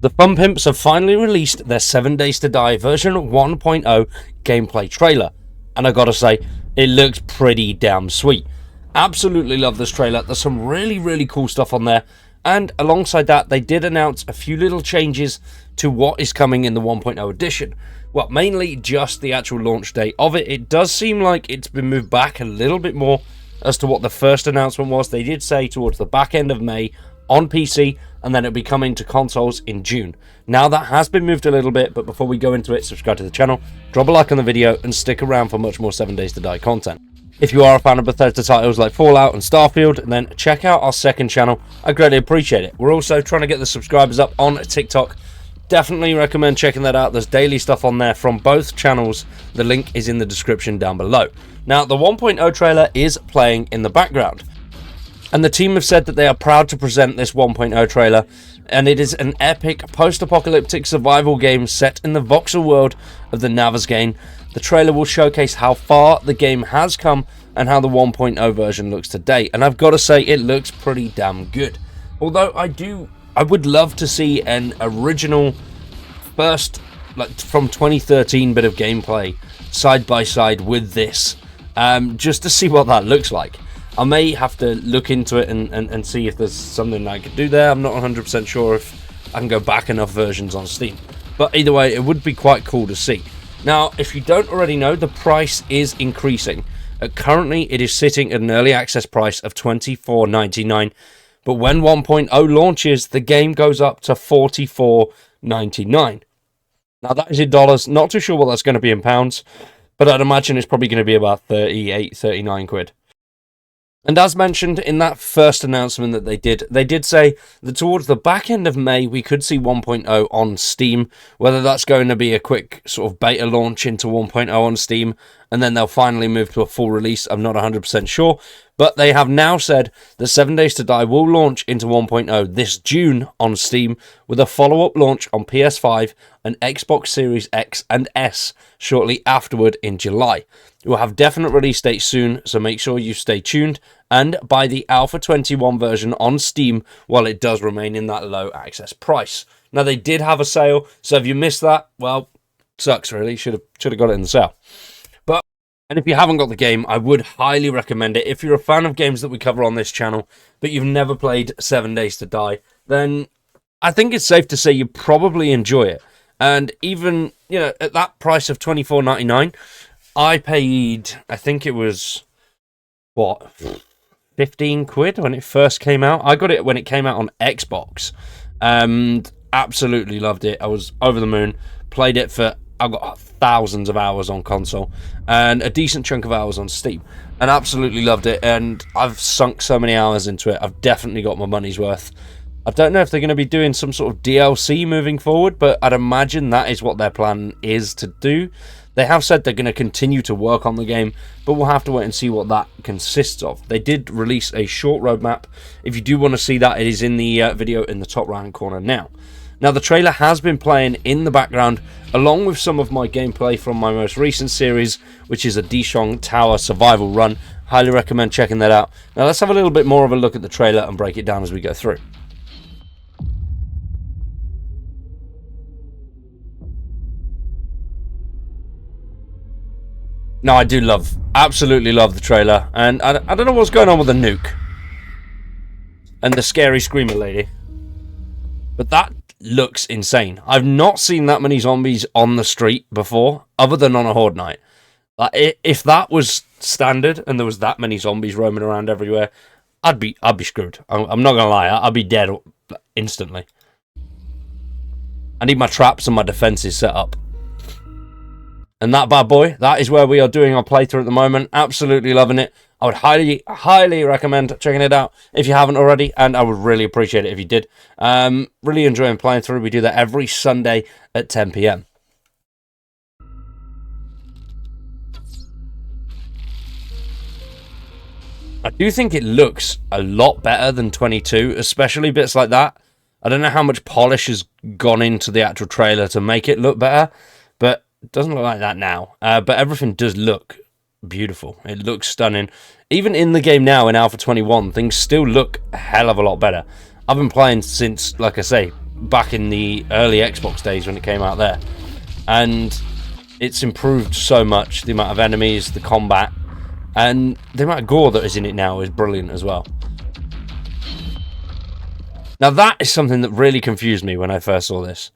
The Fun Pimps have finally released their 7 Days to Die version 1.0 gameplay trailer, and I gotta say, it looks pretty damn sweet. Absolutely love this trailer. There's some really cool stuff on there, and alongside that, they did announce a few little changes to what is coming in the 1.0 edition. Well, mainly just the actual launch date of it. It does seem like it's been moved back a little bit more as to what the first announcement was. They did say towards the back end of May on PC, and then it'll be coming to consoles in June. Now that has been moved a little bit, but before we go into it, subscribe to the channel, drop a like on the video, and stick around for much more 7 Days to Die content. If you are a fan of Bethesda titles like Fallout and Starfield, then check out our second channel. I greatly appreciate it. We're also trying to get the subscribers up on TikTok. Definitely recommend checking that out. There's daily stuff on there from both channels. The link is in the description down below. Now, the 1.0 trailer is playing in the background, and the team have said that they are proud to present this 1.0 trailer, and it is an epic post-apocalyptic survival game set in the voxel world of the Navezgane. The trailer will showcase how far the game has come and how the 1.0 version looks today, and I've got to say it looks pretty damn good. Although I would love to see an original first, like from 2013 bit of gameplay side by side with this, just to see what that looks like. I may have to look into it and see if there's something I could do there. I'm not 100% sure if I can go back enough versions on Steam. But either way, it would be quite cool to see. Now, if you don't already know, the price is increasing. Currently, it is sitting at an early access price of $24.99. But when 1.0 launches, the game goes up to $44.99. Now, that is in dollars. Not too sure what that's going to be in pounds, but I'd imagine it's probably going to be about 38, 39 quid. And as mentioned in that first announcement that they did say that towards the back end of May, we could see 1.0 on Steam. Whether that's going to be a quick sort of beta launch into 1.0 on Steam, and then they'll finally move to a full release, I'm not 100% sure. But they have now said that 7 Days to Die will launch into 1.0 this June on Steam, with a follow-up launch on PS5 and Xbox Series X and S shortly afterward in July. We'll have definite release dates soon, so make sure you stay tuned and buy the Alpha 21 version on Steam while it does remain in that low access price. Now, they did have a sale, so if you missed that, well, sucks really. Should have got it in the sale. And if you haven't got the game, I would highly recommend it. If you're a fan of games that we cover on this channel, but you've never played 7 Days to Die, then I think it's safe to say you probably enjoy it. And even, you know, at that price of $24.99, I paid, I think it was, what, 15 quid when it first came out? I got it when it came out on Xbox, and absolutely loved it. I was over the moon, played it for, I've got thousands of hours on console and a decent chunk of hours on Steam, and absolutely loved it, and I've sunk so many hours into it. I've definitely got my money's worth. I don't know if they're going to be doing some sort of DLC moving forward, but I'd imagine that is what their plan is to do. They have said they're going to continue to work on the game, but we'll have to wait and see what that consists of. They did release a short roadmap. If you do want to see that, it is in the video in the top right hand corner now. Now, the trailer has been playing in the background, along with some of my gameplay from my most recent series, which is a Dishong Tower survival run. Highly recommend checking that out. Now, let's have a little bit more of a look at the trailer and break it down as we go through. Now, I do absolutely love the trailer, and I don't know what's going on with the nuke and the scary screamer lady, but that looks insane. I've not seen that many zombies on the street before, other than on a horde night. Like, if that was standard and there was that many zombies roaming around everywhere, I'd be screwed. I'm not gonna lie, I'd be dead instantly. I need my traps and my defenses set up. And that bad boy, that is where we are doing our playthrough at the moment. Absolutely loving it. I would highly recommend checking it out if you haven't already, and I would really appreciate it if you did. Really enjoying playing through. We do that every Sunday at 10 PM. I do think it looks a lot better than 22, especially bits like that. I don't know how much polish has gone into the actual trailer to make it look better, but it doesn't look like that now. But everything does look beautiful. It looks stunning. Even in the game now in Alpha 21, things still look a hell of a lot better. I've been playing since, like I say, back in the early Xbox days when it came out there. And it's improved so much. The amount of enemies, the combat, and the amount of gore that is in it now is brilliant as well. Now that is something that really confused me when I first saw this.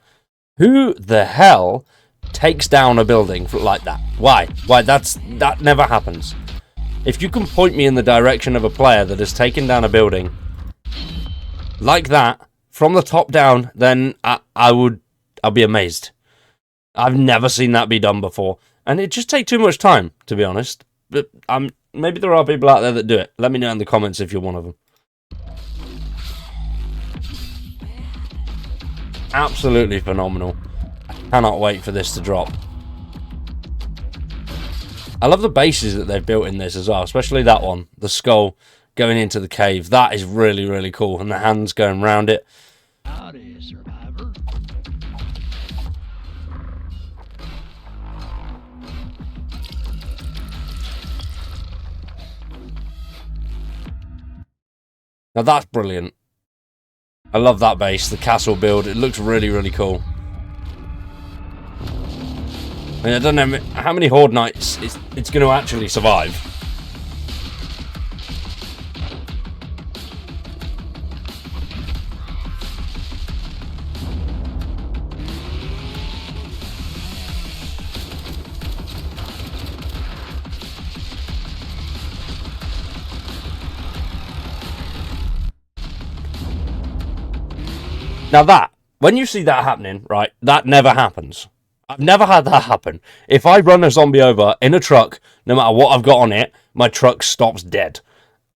Who the hell takes down a building like that? Why? That never happens. If you can point me in the direction of a player that has taken down a building like that from the top down, then I'll be amazed. I've never seen that be done before, and it just takes too much time, to be honest. But maybe there are people out there that do it. Let me know in the comments if you're one of them. Absolutely phenomenal. I cannot wait for this to drop. I love the bases that they've built in this as well, especially that one, the skull going into the cave. That is really, really cool, and the hands going around it. Howdy, survivor. Now that's brilliant. I love that base, the castle build. It looks really, really cool. I mean, I don't know how many horde nights it's going to actually survive. Now that, when you see that happening, right, that never happens. I've never had that happen. If I run a zombie over in a truck, no matter what I've got on it, my truck stops dead.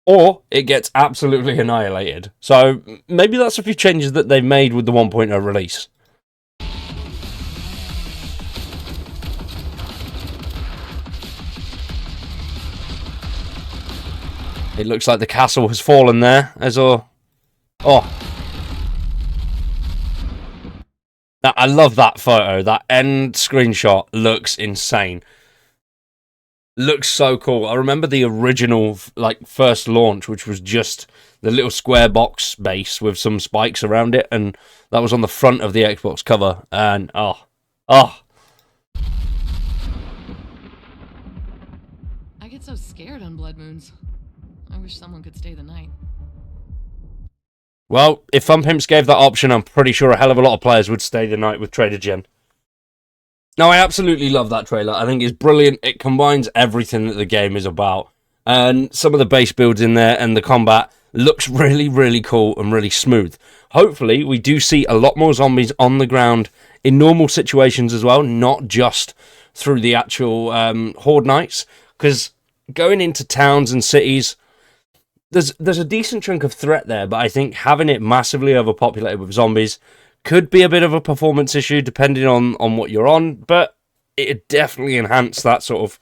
Or it gets absolutely annihilated. So maybe that's a few changes that they've made with the 1.0 release. It looks like the castle has fallen there as a... Oh. Now, I love that photo. That end screenshot looks insane. Looks so cool. I remember the original, like, first launch, which was just the little square box base with some spikes around it, and that was on the front of the Xbox cover, and oh. I get so scared on blood moons. I wish someone could stay the night. Well, if Fun Pimps gave that option, I'm pretty sure a hell of a lot of players would stay the night with Trader Jen. No, I absolutely love that trailer. I think it's brilliant. It combines everything that the game is about. And some of the base builds in there and the combat looks really, really cool and really smooth. Hopefully, we do see a lot more zombies on the ground in normal situations as well, not just through the actual horde nights. Because going into towns and cities... There's a decent chunk of threat there, but I think having it massively overpopulated with zombies could be a bit of a performance issue depending on what you're on, but it definitely enhanced that sort of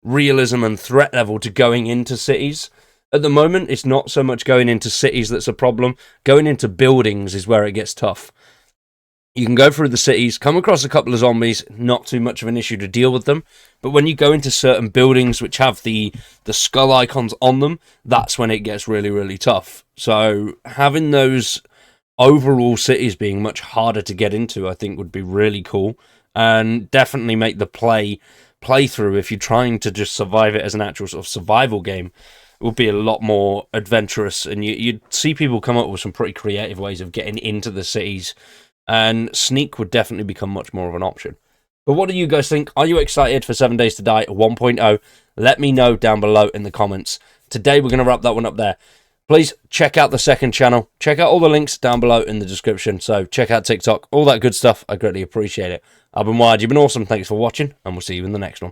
realism and threat level to going into cities. At the moment, it's not so much going into cities that's a problem. Going into buildings is where it gets tough. You can go through the cities, come across a couple of zombies, not too much of an issue to deal with them. But when you go into certain buildings which have the skull icons on them, that's when it gets really, really tough. So having those overall cities being much harder to get into, I think would be really cool. And definitely make the playthrough, if you're trying to just survive it as an actual sort of survival game, it would be a lot more adventurous. And you'd see people come up with some pretty creative ways of getting into the cities. And sneak would definitely become much more of an option. But what do you guys think? Are you excited for 7 Days to Die 1.0? Let me know down below in the comments. Today we're going to wrap that one up there. Please check out the second channel. Check out all the links down below in the description. So check out TikTok, all that good stuff. I greatly appreciate it. I've been Wired. You've been awesome. Thanks for watching, and we'll see you in the next one.